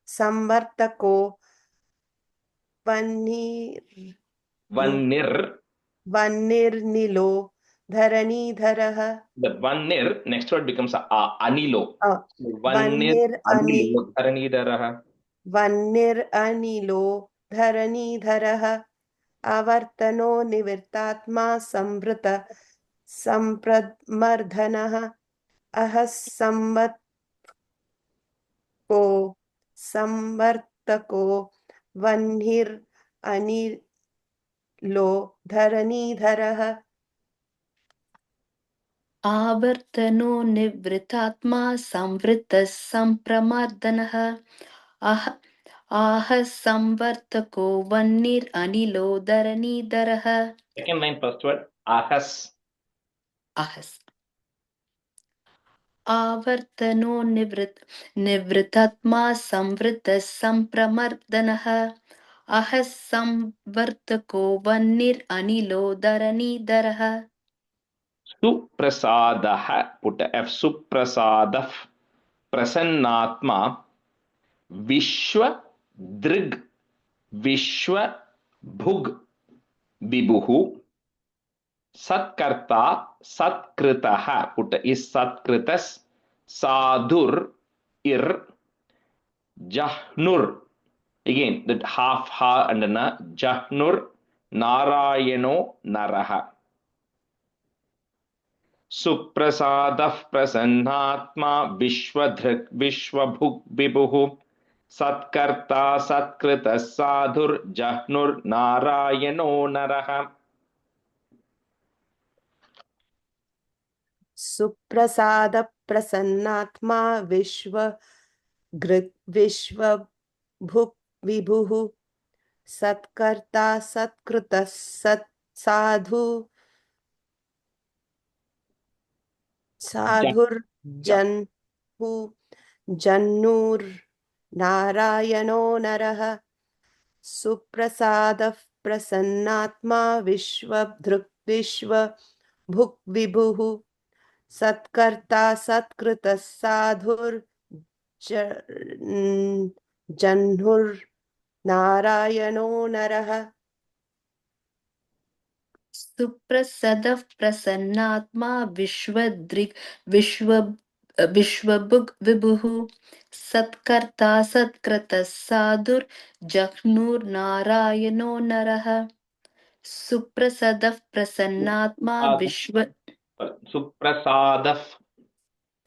Samvartako Vannir. Vannirnilo Dharanidharaha. The Vannir, next word becomes Anilo. Oh, So Vannir Anilo Dharanidharaha. Vannir Anilo Dharanidharaha Avartano Nivirtatma Samvrita Sampramardhanaha Ahas Samvartako Vannir Anilo Dharanidharaha. Avartano Nivritatma Samvritas Sampramardanah Ahas Samvartako Vannir Anilo Dharanidharaha. Second line, first word, Ahas. Ahas. Avartano Nivritatma Samvritas Sampramardanah Ahas Samvartako Vannir Anilo Dharanidharaha. Suprasadaha, put a F, Suprasadaf, Prasannatma, Vishwa Drig, Vishwa Bhug, Vibhuhu, Satkarta, Satkritaha, put a is Satkritas, Sadhur, Ir, Jahnur. Again, that half ha and na. Jahnur Narayano Naraha. Suprasadah Prasannatma Vishwadhrik Vishwabhuk Vibhuhu Satkarta Satkrita Sadhur Jahnur Narayano Naraha. Suprasada Prasannatma Vishwabhuk Vibhuhu Satkarta Satkrita Sadhu Sadhur Janhu Jannur Narayano Naraha. Suprasada Prasannatma Vishwabhuk Vibhuhu Satkarta Satkrita Sadhur Janhur Narayano Naraha. Suprasadav Prasannatma Vishwabhug Vibhuhu Satkarta Satkrita Sadhur Jahnur Narayano Naraha. Suprasadav Prasannatma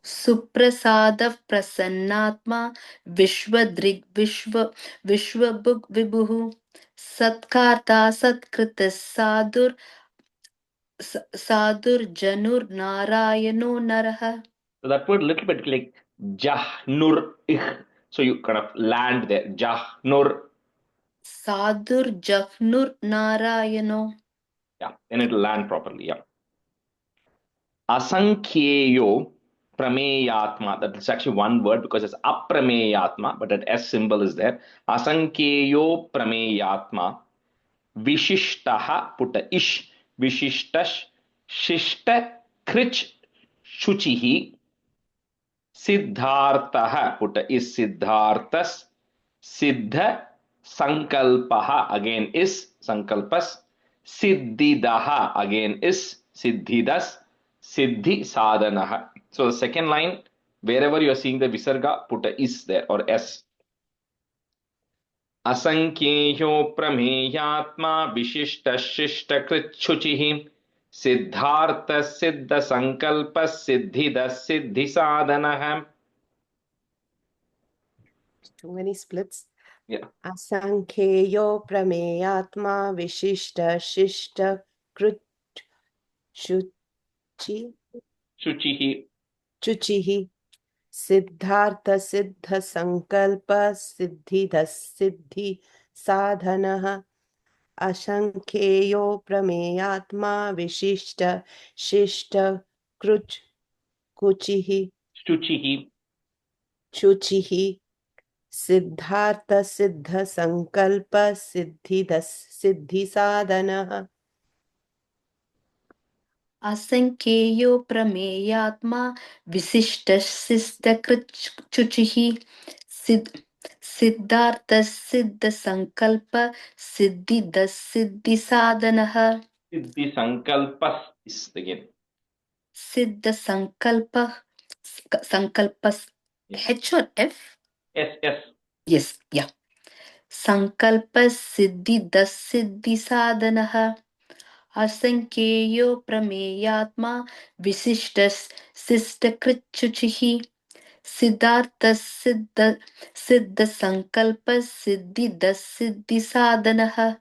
Suprasadav Prasannatma Vishwabhug Vibhuhu Satkarta Satkrita Sadhur Janur Narayano Naraha. So that word little bit like Jahnur. So you kind of land there. Jahnur. Sadhur Jahnur Narayano. Yeah, then it will land properly. Yeah. Asankheyo Prameyatma. That is actually one word because it's Aprameyatma, but that S symbol is there. Asankheyo Prameyatma. Vishishtaha putta ish. Vishishtash Shishta Krich Shuchihi. Siddhartha putta is Siddhartas. Siddha Sankalpaha again is Sankalpas. Siddhidaha again is Siddhidas. Siddhi Sadhanaha. So the second line, wherever you are seeing the Visarga, put a is there or S. Asankheyo Prameyatma Vishishta Shishta Krichuchihi Siddhartha Siddha Sankalpas Siddhidas Siddhi Sadhanaha. Too many splits. Yeah. Asankheyo Prameyatma Vishishta Shishta Krut Shuchihi. Siddhartha Siddha Sankalpa Siddhidas Siddhi Sadhanaha. Asankheyo Prameyatma Vishishta Shishta Kuchihi Chuchihi Siddhartha Siddha Sankalpa Siddhidas Siddhi Sadhanaha. Asankheyo Prameyatma Visishtashistакрchuchihi Siddhartha Siddha Sankalpa Siddhidas Siddhi Sadhanaha. Siddhi Sankalpas is again. Siddha Sankalpas H or F? S. Yes, yeah. Sankalpa Siddhidas Siddhi Sadhanaha. Asankheyo Prameyatma Visishtashistакрchuchihi Siddhartha Siddha Sankalpa Siddhidas Siddhi Sadhanaha.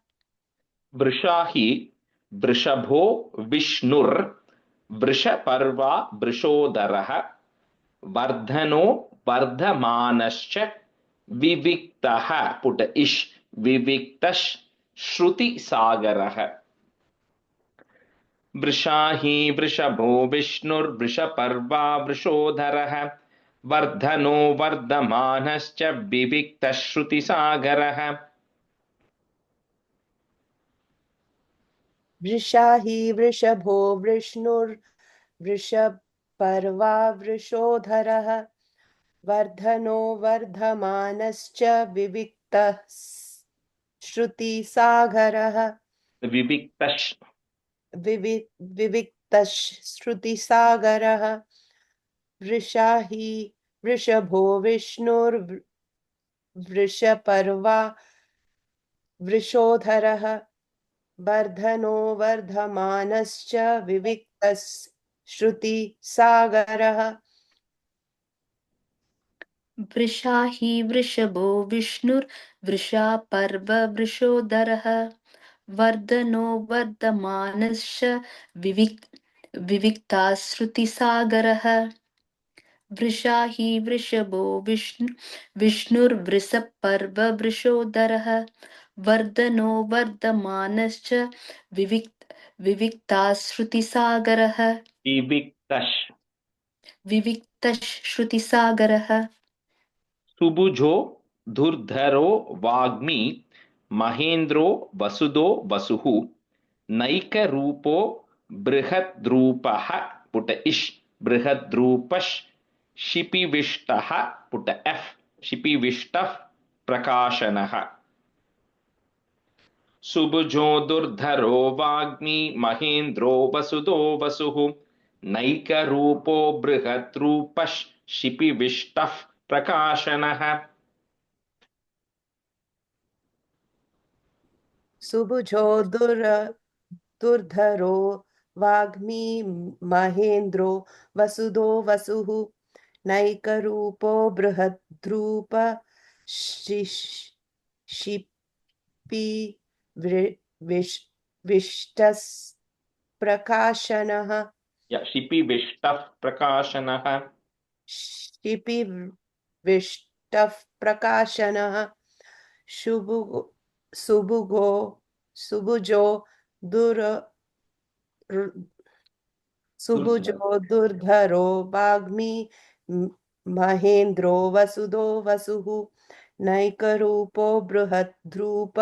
Vrishahi Vrishabho Vishnur Vrisha Parva Vrishodaraha Vardhano Vardhamanascha Viviktaha put a ish Viviktash Shruti Sagaraha. Vrishahi Vrishabho Vishnur Vrisha Parva Vrishodaraha Vardhano Vardhamanascha Viviktash Shruti Sagaraha. Vrishahi Vrishabho Vishnur Vrishab Parva Vrishodharaha Vardhano Vardhamanascha Vivikta Shruti Sagaraha. Viviktash. Viviktash Shruti Sagaraha. Vrishahi Vrishabho Vishnur Vrishaparva वृषोधरः वर्धनो वर्धमानश्च विविक्तश्रुतिसागरः वृषा हि वृषभो विष्णुर्वृषा पर्व वृषोदरः वर्धनो वर्धमानश्च विविक्ताश्रुतिसागरः वृषा हि वृषभो विष्णुर्वृषपर्व वृषोदरः वर्धनो वर्धमानश्च विविक्ताश्रुतिसागरः विविक्तश विविक्तश्रुतिसागरः सुभुजो धुर्धरो वाग्मी महेन्द्रो वसुदो वसुः नैकरूपो बृहद्रूपः put इष् बृहद्रूपश् शिपिविष्टः put F शिपिविष्टः प्रकाशनः सुभुजो दुर्धरो वाग्मी महेन्द्रो वसुदो वसुः नैकरूपो बृहद्रूपश् शिपिविष्टः प्रकाशनः सुभुजो दुर्धरो वाग्मी महेन्द्रो वसुदो वसुः नैकरूपो बृहद्रूप शिपि विष्टस् प्रकाशनः शिपिविष्टः प्रकाशनः शिपि विष्टः प्रकाशनः सुभुजो दुर्धरो वाग्मी महेन्द्रो वसुदो वसुः नैकरूपो बृहद्रूप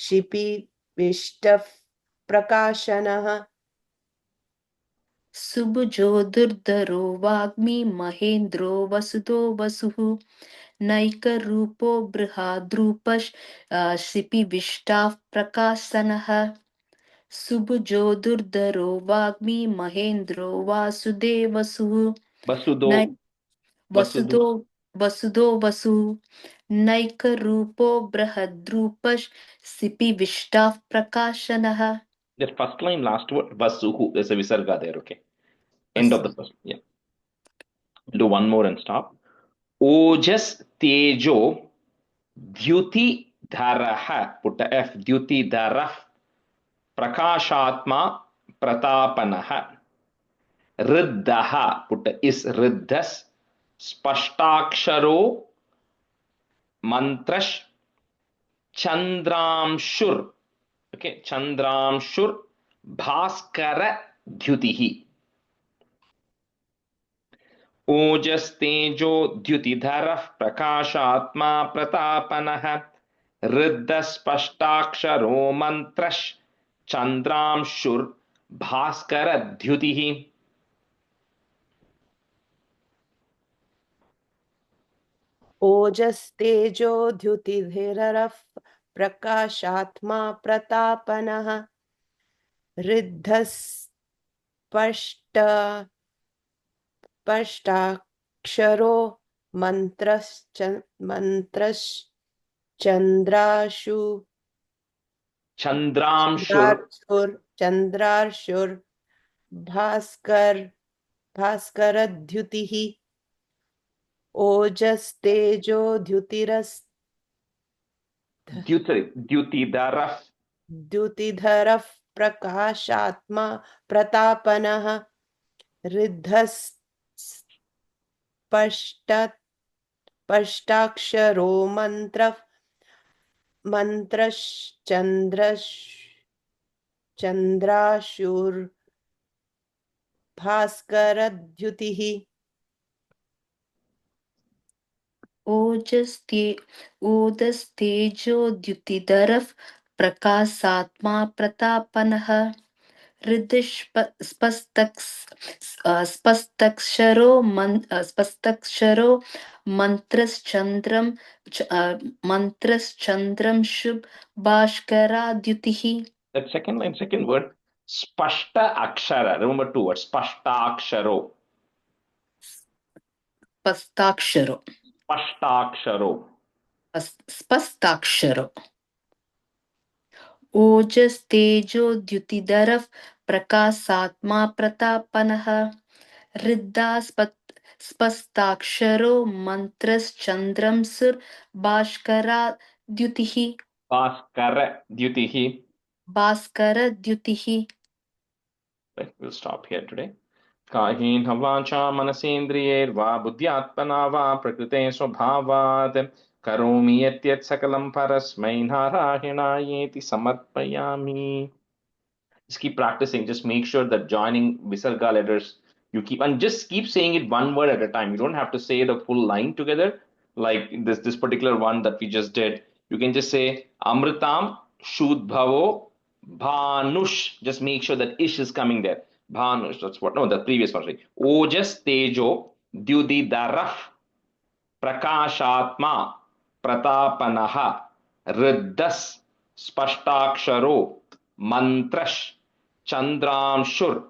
शिपि विष्टः प्रकाशनः सुभुजो दुर्धरो वाग्मी महेन्द्रो वसुदो वसुः नैकरूपो बृहद्रूपश् शिपिविष्टाः प्रकाशनः सुभुजो दुर्धरो वाग्मी महेन्द्रो वासुदेवसुः वसुदो वसुदो वसुः नैकरूपो बृहद्रूपश् शिपिविष्टाः प्रकाशनः. The first line, last word, vasuhu. There's a visarga there, okay? End of the first, yeah. We'll do one more and stop. Ojas tejo dyuti dharaha. Put a F, dyuti dharah. Prakashatma pratapanaha. Riddaha. Put a is riddas. Spashtaksharo mantrash. Chandramshur. Okay, Chandramshur Bhaskara Dhyutihi. Ojastejo Dhyutidharah Prakashatma Pratapanaha Riddhaspashtaksharo Mantrash Chandramshur Bhaskara Dhyutihi. ओजस्तेजो द्युतिभिररः प्रकाशात्मा प्रतापनः ऋद्धस्पष्टाक्षरो चन्द्रांशुर भास्करद्युतिः ओजस्तेजो द्युतिधरः प्रकाशात्मा प्रतापनः ऋद्धस्पष्टाक्षरो मंत्रश्चन्द्राशुर्भास्करद्युतिः ओजस्तेजो द्युतिधरः प्रकाशात्मा प्रतापनः स्पष्टक्षरो मंत्रश्चन्द्रं शुभ भास्कराद्युतिः. That second line, second word, Spashta Akshara. Remember two words, Spashtaksharo. स्पष्टाक्षरो. Spashtaksharo. Spastaksharo. Ojas tejo dyutidarav prakasatma pratapanaha. Riddha spastaksharo mantras chandram sur bhaskara dyutihi. Bhaskara Dyutihi. Bhaskara dyutihi. Right, we'll stop here today. Kahin havacha manasendriyerva buddhyatmana va prakrite swabhavat karomi yatyat sakalam parasmai narayanaayeti samarpayami. Just keep practicing. Just make sure that joining visarga letters you keep, and just keep saying it one word at a time. You don't have to say the full line together. Like this particular one that we just did, you can just say Amritam Shudbhavo Bhanush. Just make sure that ish is coming there. Bhanush. That's what. No, the previous one. Right? Ojas Tejo Dyudidaraf Prakashatma Pratapanaha Riddas Spashtaksharo Mantrash Chandramshur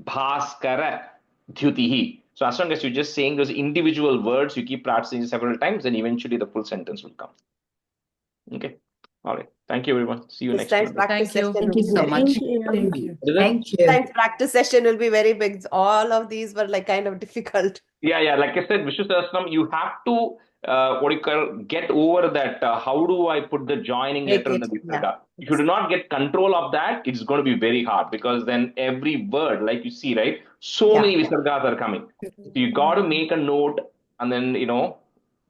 Bhaskara Dhyutihi. So as long as you're just saying those individual words, you keep practicing several times, then eventually the full sentence will come. Okay. All right. Thank you, everyone. See you This next time's time. practice Thank you. session Thank will you be so very- much. Thank you. What is it? Thank This you. time's practice session will be very big. All of these were like kind of difficult. Yeah. Like I said, Vishnu Sahasranam, you have to get over that. How do I put the joining Make letter in the it, Visarga? yeah. If you do not get control of that, it's going to be very hard, because then every word, like you see, right? So Yeah. many Visargas are coming. So you got to make a note and then,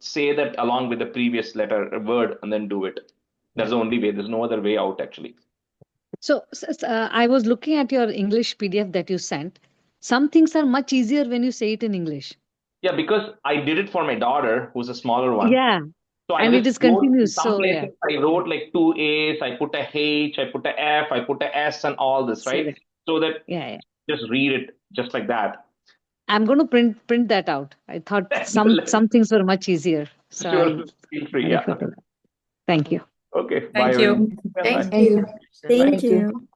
say that along with the previous letter, word, and then do it. That's the only way. There's no other way out, actually. So I was looking at your English PDF that you sent. Some things are much easier when you say it in English. Yeah, because I did it for my daughter, who's a smaller one. Yeah, So I and it just is wrote, continuous. some So yeah, places I wrote like 2 A's, I put a H, I put a F, I put a S, and all this, so right? that- So that yeah. just read it just like that. I'm going to print that out. I thought some things were much easier. So Sure, feel free. I Yeah. refer to that. Thank you. Okay. Thank bye, you. everyone. Thank Bye. you. Thank you.